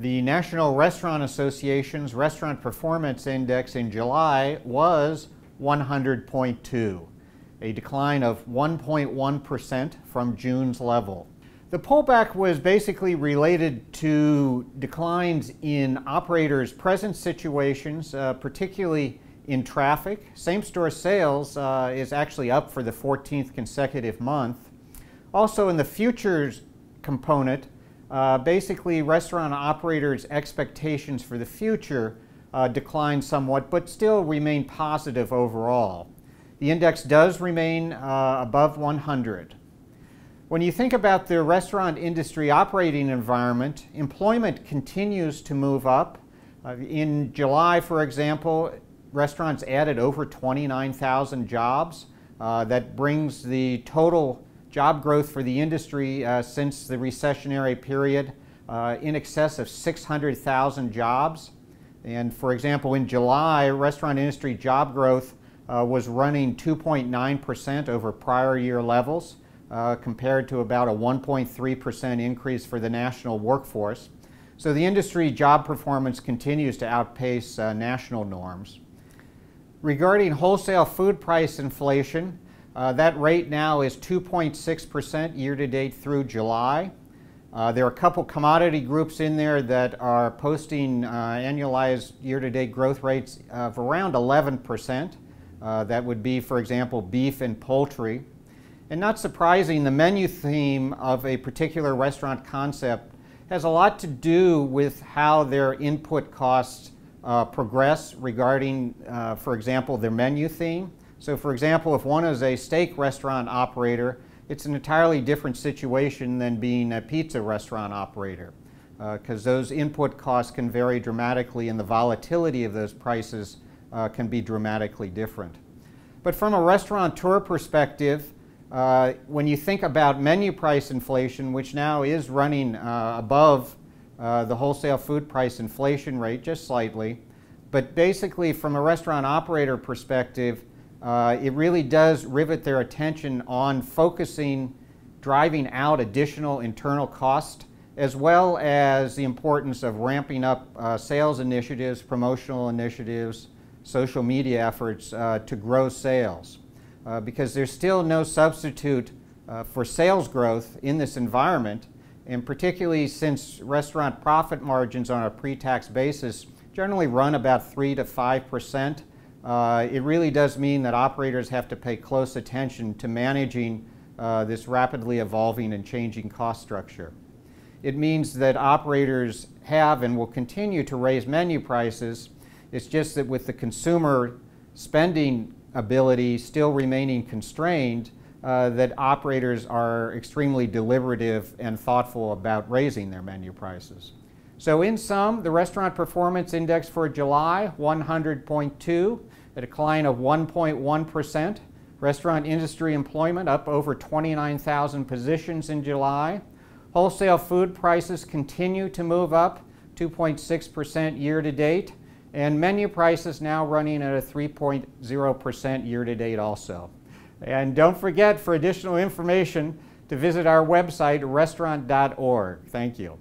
The National Restaurant Association's Restaurant Performance Index in July was 100.2, a decline of 1.1% from June's level. The pullback was basically related to declines in operators' present situations, particularly in traffic. Same-store sales is actually up for the 14th consecutive month. Also in the futures component, basically restaurant operators' expectations for the future declined somewhat, but still remain positive overall. The index does remain above 100. When you think about the restaurant industry operating environment, employment continues to move up. In July, for example, restaurants added over 29,000 jobs. That brings the total job growth for the industry since the recessionary period in excess of 600,000 jobs. And for example, in July, restaurant industry job growth was running 2.9% over prior year levels, compared to about a 1.3% increase for the national workforce. So the industry job performance continues to outpace national norms. Regarding wholesale food price inflation, that rate now is 2.6% year-to-date through July. There are a couple commodity groups in there that are posting annualized year-to-date growth rates of around 11%. That would be, for example, beef and poultry. And not surprising, the menu theme of a particular restaurant concept has a lot to do with how their input costs progress regarding, for example, their menu theme. So for example, if one is a steak restaurant operator, it's an entirely different situation than being a pizza restaurant operator, because those input costs can vary dramatically and the volatility of those prices can be dramatically different. But from a restaurateur perspective, when you think about menu price inflation, which now is running above the wholesale food price inflation rate just slightly, but basically from a restaurant operator perspective, it really does rivet their attention on driving out additional internal cost, as well as the importance of ramping up sales initiatives, promotional initiatives, social media efforts to grow sales. Because there's still no substitute for sales growth in this environment, and particularly since restaurant profit margins on a pre-tax basis generally run about 3 to 5%, it really does mean that operators have to pay close attention to managing this rapidly evolving and changing cost structure. It means that operators have and will continue to raise menu prices. It's just that with the consumer spending ability still remaining constrained, that operators are extremely deliberative and thoughtful about raising their menu prices. So in sum, the Restaurant Performance Index for July, 100.2, a decline of 1.1%. Restaurant industry employment up over 29,000 positions in July. Wholesale food prices continue to move up, 2.6% year-to-date. And menu prices now running at a 3.0% year-to-date also. And don't forget, for additional information, to visit our website, restaurant.org. Thank you.